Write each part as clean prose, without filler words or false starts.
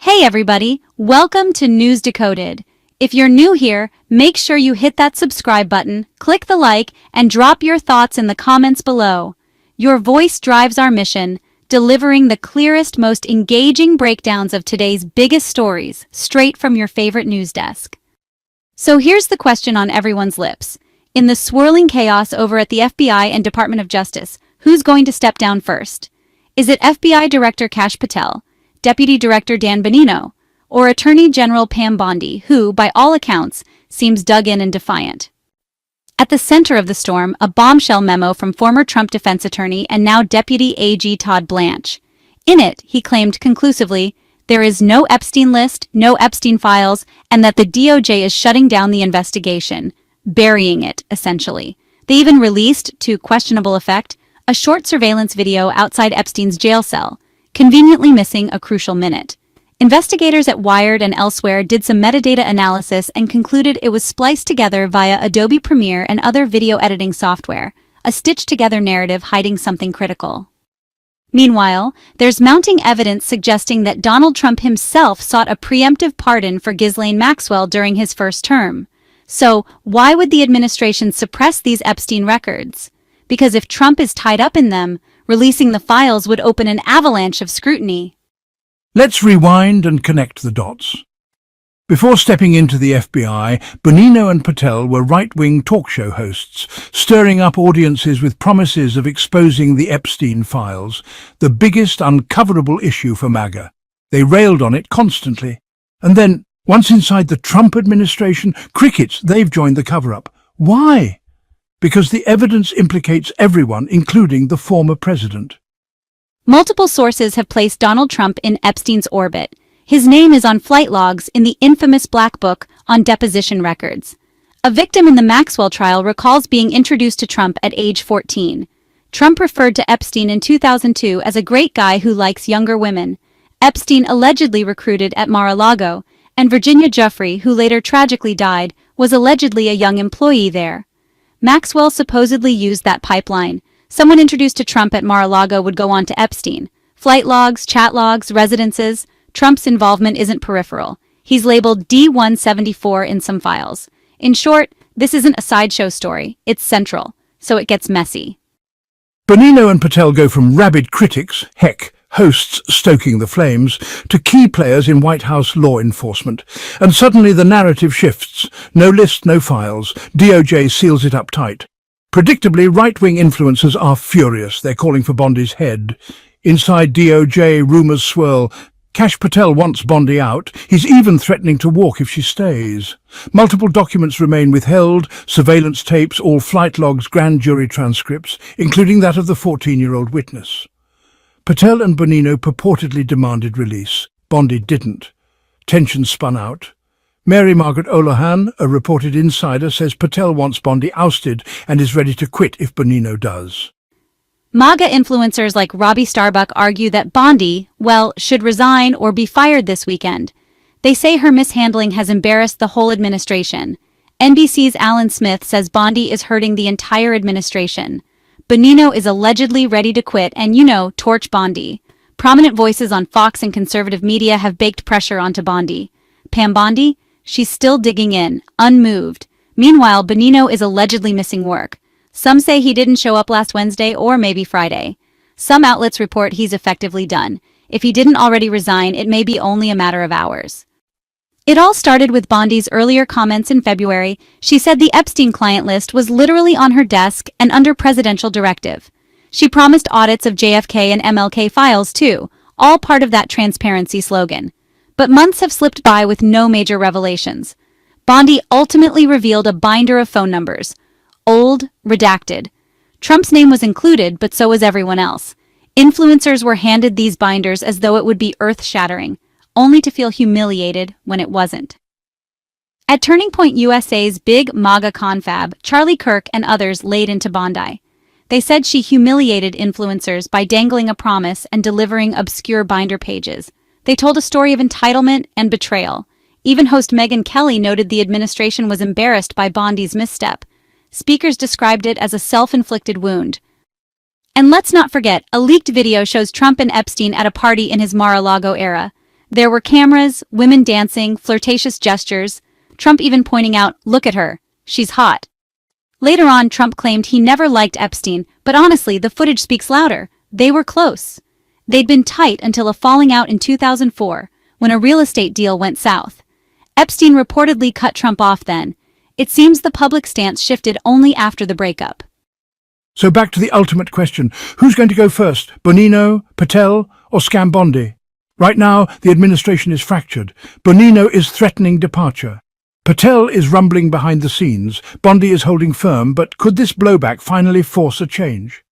Hey everybody, welcome to NewsDecoded. If you're new here, make sure you hit that subscribe button, click the like, and drop your thoughts in the comments below. Your voice drives our mission, delivering the clearest, most engaging breakdowns of today's biggest stories, straight from your favorite news desk. So here's the question on everyone's lips. In the swirling chaos over at the FBI and Department of Justice, who's going to step down first? Is it FBI Director Kash Patel, Deputy Director Bondino, or Attorney General Pam Bondi, who, by all accounts, seems dug in and defiant? At the center of the storm, a bombshell memo from former Trump defense attorney and now Deputy AG Todd Blanche. In it, he claimed conclusively, there is no Epstein list, no Epstein files, and that the DOJ is shutting down the investigation, burying it, essentially. They even released, to questionable effect, a short surveillance video outside Epstein's jail cell, conveniently missing a crucial minute. Investigators at Wired and elsewhere did some metadata analysis and concluded it was spliced together via Adobe Premiere and other video editing software, a stitched-together narrative hiding something critical. Meanwhile, there's mounting evidence suggesting that Donald Trump himself sought a preemptive pardon for Ghislaine Maxwell during his first term. So, why would the administration suppress these Epstein records? Because if Trump is tied up in them, releasing the files would open an avalanche of scrutiny. Let's rewind and connect the dots. Before stepping into the FBI, Bondino and Patel were right-wing talk show hosts, stirring up audiences with promises of exposing the Epstein files, the biggest uncoverable issue for MAGA. They railed on it constantly. And then, once inside the Trump administration, crickets, they've joined the cover-up. Why? Because the evidence implicates everyone, including the former president. Multiple sources have placed Donald Trump in Epstein's orbit. His name is on flight logs in the infamous Black Book on deposition records. A victim in the Maxwell trial recalls being introduced to Trump at age 14. Trump referred to Epstein in 2002 as a great guy who likes younger women. Epstein allegedly recruited at Mar-a-Lago, and Virginia Giuffre, who later tragically died, was allegedly a young employee there. Maxwell supposedly used that pipeline. Someone introduced to Trump at Mar-a-Lago would go on to Epstein. Flight logs, chat logs, residences. Trump's involvement isn't peripheral. He's labeled D-174 in some files. In short, this isn't a sideshow story. It's central. So it gets messy. Bondino and Patel go from rabid critics, heck, hosts stoking the flames, to key players in White House law enforcement. And suddenly the narrative shifts. No list, no files. DOJ seals it up tight. Predictably, right-wing influencers are furious. They're calling for Bondi's head. Inside DOJ, rumors swirl. Kash Patel wants Bondi out. He's even threatening to walk if she stays. Multiple documents remain withheld, surveillance tapes, all flight logs, grand jury transcripts, including that of the 14-year-old witness. Patel and Bongino purportedly demanded release. Bondi didn't. Tension spun out. Mary Margaret Olohan, a reported insider, says Patel wants Bondi ousted and is ready to quit if Bongino does. MAGA influencers like Robbie Starbuck argue that Bondi, should resign or be fired this weekend. They say her mishandling has embarrassed the whole administration. NBC's Alan Smith says Bondi is hurting the entire administration. Bongino is allegedly ready to quit and, torch Bondi. Prominent voices on Fox and conservative media have baked pressure onto Bondi. Pam Bondi? She's still digging in, unmoved. Meanwhile, Bongino is allegedly missing work. Some say he didn't show up last Wednesday or maybe Friday. Some outlets report he's effectively done. If he didn't already resign, it may be only a matter of hours. It all started with Bondi's earlier comments in February. She said the Epstein client list was literally on her desk and under presidential directive. She promised audits of JFK and MLK files too, all part of that transparency slogan. But months have slipped by with no major revelations. Bondi ultimately revealed a binder of phone numbers. Old, redacted. Trump's name was included, but so was everyone else. Influencers were handed these binders as though it would be earth-shattering, only to feel humiliated when it wasn't. At Turning Point USA's big MAGA confab, Charlie Kirk and others laid into Bondi. They said she humiliated influencers by dangling a promise and delivering obscure binder pages. They told a story of entitlement and betrayal. Even host Megyn Kelly noted the administration was embarrassed by Bondi's misstep. Speakers described it as a self-inflicted wound. And let's not forget, a leaked video shows Trump and Epstein at a party in his Mar-a-Lago era. There were cameras, women dancing, flirtatious gestures, Trump even pointing out, "Look at her, she's hot." Later on, Trump claimed he never liked Epstein, but honestly, the footage speaks louder. They were close. They'd been tight until a falling out in 2004, when a real estate deal went south. Epstein reportedly cut Trump off then. It seems the public stance shifted only after the breakup. So back to the ultimate question. Who's going to go first? Bondino, Patel, or Pam Bondi? Right now, the administration is fractured. Bondino is threatening departure. Patel is rumbling behind the scenes. Bondi is holding firm, but could this blowback finally force a change?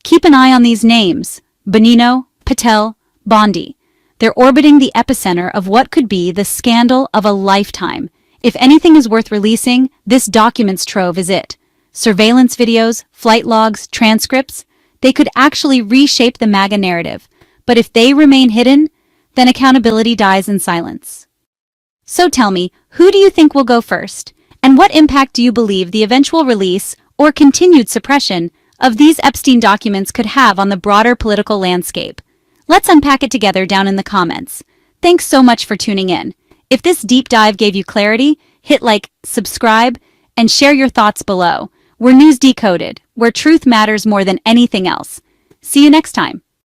Keep an eye on these names: Bondino, Patel, Bondi. They're orbiting the epicenter of what could be the scandal of a lifetime. If anything is worth releasing, this documents trove is it. Surveillance videos, flight logs, transcripts, they could actually reshape the MAGA narrative. But if they remain hidden, then accountability dies in silence. So tell me, who do you think will go first? And what impact do you believe the eventual release or continued suppression of these Epstein documents could have on the broader political landscape? Let's unpack it together down in the comments. Thanks so much for tuning in. If this deep dive gave you clarity, hit like, subscribe, and share your thoughts below. We're News Decoded, where truth matters more than anything else. See you next time.